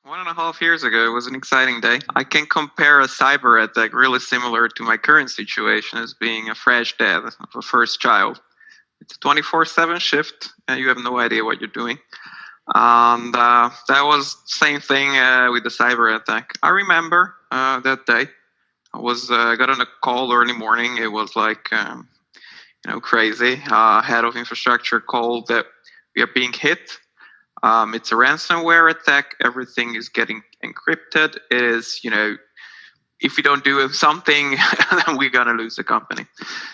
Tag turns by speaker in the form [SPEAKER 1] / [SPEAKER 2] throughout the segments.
[SPEAKER 1] 1.5 years ago, it was an exciting day. I can compare a cyber attack really similar to my current situation as being a fresh dad of a first child. It's a 24/7 shift, and you have no idea what you're doing. And that was the same thing with the cyber attack. I remember that day. I was got on a call early morning. It was like crazy. Head of infrastructure called that we are being hit. It's a ransomware attack. Everything is getting encrypted. It is, if we don't do something, then we're going to lose the company.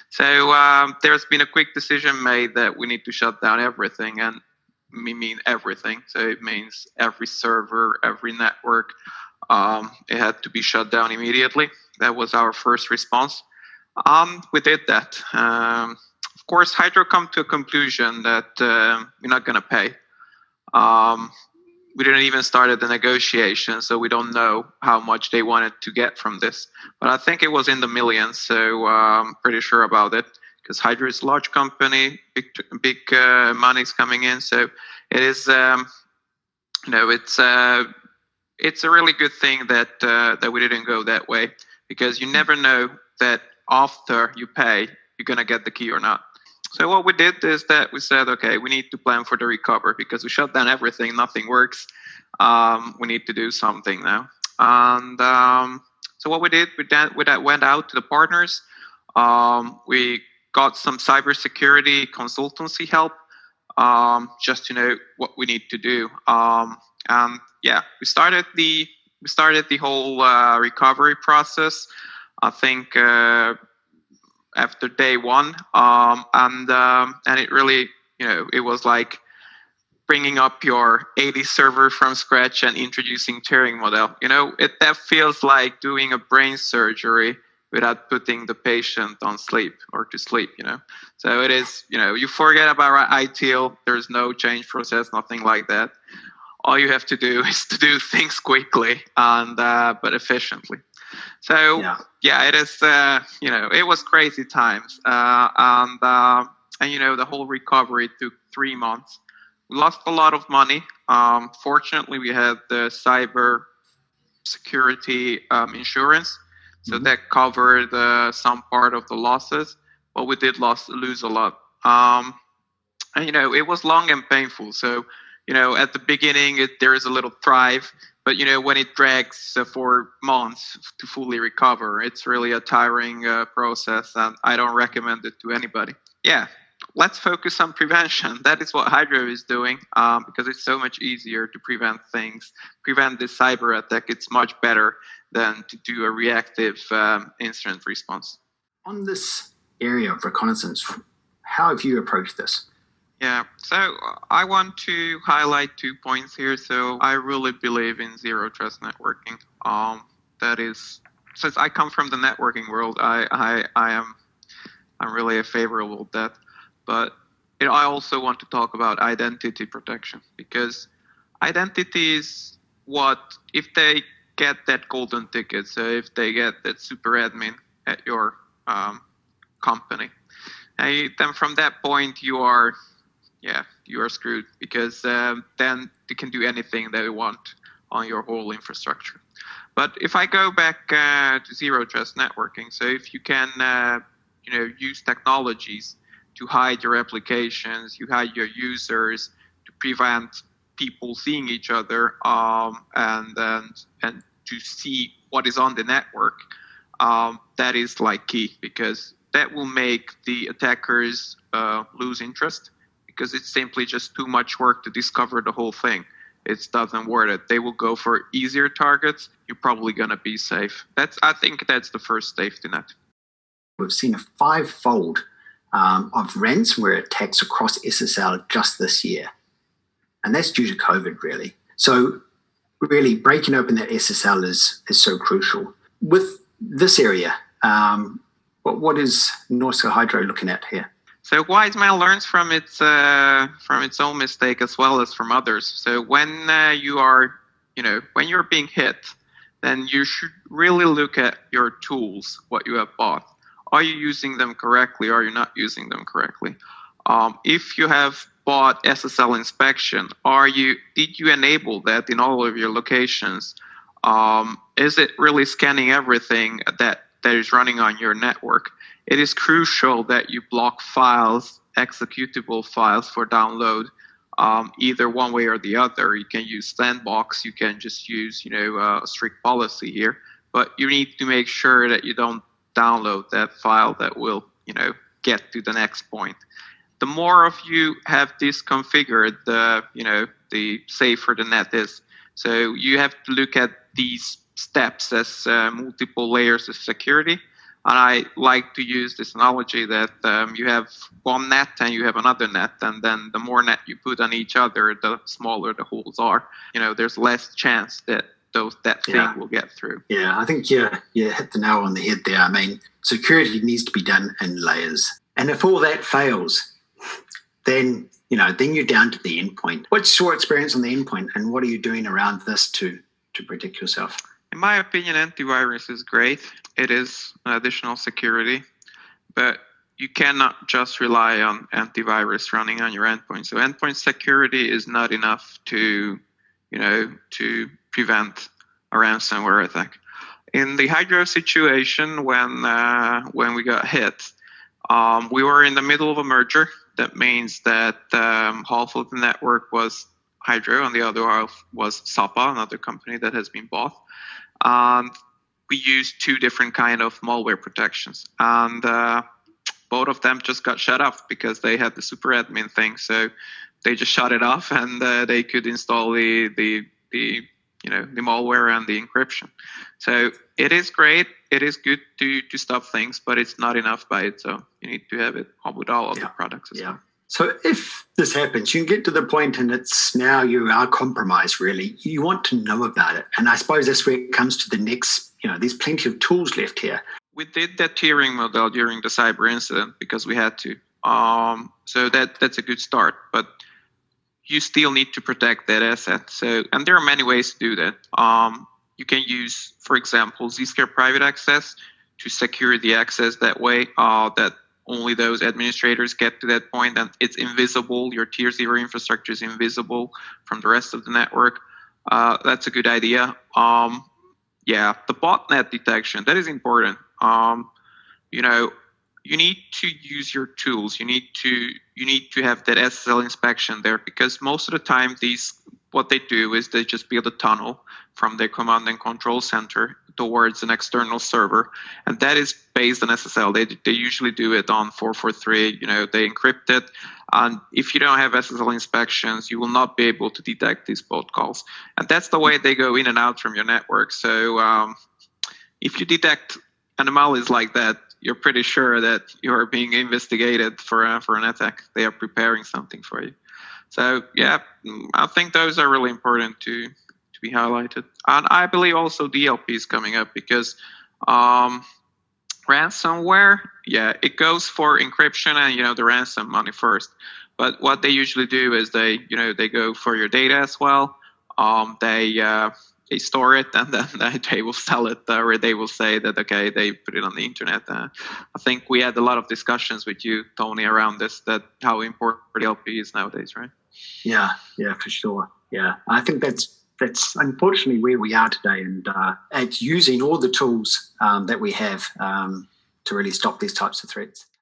[SPEAKER 1] So there's been a quick decision made that we need to shut down everything. And we mean everything. So it means every server, every network. It had to be shut down immediately. That was our first response. We did that. Of course, Hydro come to a conclusion that we're not going to pay. We didn't even start the negotiation, so we don't know how much they wanted to get from this. But I think it was in the millions, so I'm pretty sure about it, because Hydro is a large company, big money's coming in. So it is, it's a really good thing that we didn't go that way, because you never know that after you pay, you're going to get the key or not. So what we did is that we said, okay, we need to plan for the recovery because we shut down everything, nothing works. We need to do something now. And so what we did, we went out to the partners. We got some cybersecurity consultancy help just to know what we need to do. And yeah, we started the whole recovery process. I think after day one, and it really, it was like bringing up your 80 server from scratch and introducing Turing model. That feels like doing a brain surgery without putting the patient on sleep or to sleep. So it is, you forget about ITIL. There's no change process, nothing like that. All you have to do is to do things quickly and but efficiently. So yeah, it is. It was crazy times, and the whole recovery took 3 months. We lost a lot of money. Fortunately, we had the cyber security insurance, so that covered some part of the losses. But we did lose a lot. And it was long and painful. So at the beginning, there is a little thrive. But, when it drags for months to fully recover, it's really a tiring process, and I don't recommend it to anybody. Yeah, let's focus on prevention. That is what Hydro is doing, because it's so much easier to prevent things. Prevent this cyber attack, it's much better than to do a reactive incident response.
[SPEAKER 2] On this area of reconnaissance, how have you approached this?
[SPEAKER 1] Yeah, so I want to highlight 2 points here. So I really believe in zero trust networking. That is, since I come from the networking world, I'm really favorable with that. But I also want to talk about identity protection, because identity is what, if they get that golden ticket, so if they get that super admin at your company, then from that point you are screwed, because then they can do anything they want on your whole infrastructure. But if I go back to zero trust networking, so if you can use technologies to hide your applications, you hide your users to prevent people seeing each other, and to see what is on the network, that is like key, because that will make the attackers lose interest, because it's simply just too much work to discover the whole thing. It doesn't worth it. They will go for easier targets. You're probably going to be safe. I think that's the first safety net.
[SPEAKER 2] We've seen a 5-fold of ransomware attacks across SSL just this year. And that's due to COVID, really. So really breaking open that SSL is so crucial. With this area, what is Norsk Hydro looking at here?
[SPEAKER 1] So Wiseman learns from its own mistake as well as from others. So when when you're being hit, then you should really look at your tools, what you have bought. Are you using them correctly? Or are you not using them correctly? If you have bought SSL inspection, did you enable that in all of your locations? Is it really scanning everything that is running on your network? It is crucial that you block files, executable files for download, either one way or the other. You can use sandbox, you can just use a strict policy here, but you need to make sure that you don't download that file that will get to the next point. The more of you have this configured, the safer the net is. So you have to look at these steps as multiple layers of security. And I like to use this analogy that you have one net and you have another net, and then the more net you put on each other, the smaller the holes are. There's less chance that thing will get through.
[SPEAKER 2] Yeah, I think you hit the nail on the head there. I mean, security needs to be done in layers. And if all that fails, then you're down to the endpoint. What's your experience on the endpoint, and what are you doing around this to protect yourself?
[SPEAKER 1] In my opinion, antivirus is great. It is additional security, but you cannot just rely on antivirus running on your endpoint. So endpoint security is not enough to prevent a ransomware attack. In the Hydro situation, when we got hit, we were in the middle of a merger. That means that half of the network was Hydro and the other half was Sapa, another company that has been bought. And we used two different kind of malware protections. And both of them just got shut off because they had the super admin thing. So they just shut it off, and they could install the malware and the encryption. So it is great. It is good to stop things, but it's not enough by itself. You need to have it with all of the products as well.
[SPEAKER 2] So if this happens, you get to the point and it's now you are compromised, really. You want to know about it. And I suppose that's where it comes to the next, there's plenty of tools left here.
[SPEAKER 1] We did that tiering model during the cyber incident because we had to. So that's a good start. But you still need to protect that asset. And there are many ways to do that. You can use, for example, Zscaler private access to secure the access that way, that only those administrators get to that point, and it's invisible. Your tier 0 infrastructure is invisible from the rest of the network. That's a good idea. The botnet detection, that is important. You need to use your tools. You need to have that SSL inspection there, because most of the time what they do is they just build a tunnel from their command and control center towards an external server, and that is based on SSL. They usually do it on 443. They encrypt it, and if you don't have SSL inspections, you will not be able to detect these bot calls, and that's the way they go in and out from your network. So if you detect anomalies like that, you're pretty sure that you are being investigated for an attack. They are preparing something for you. So I think those are really important to be highlighted. And I believe also DLP is coming up because ransomware, it goes for encryption and the ransom money first. But what they usually do is they go for your data as well. They store it, and then they will sell it, or they will say that, okay, they put it on the internet. I think we had a lot of discussions with you, Tony, around this, that how important DLP is nowadays, right?
[SPEAKER 2] Yeah, for sure. Yeah, I think that's unfortunately where we are today, and it's using all the tools that we have to really stop these types of threats.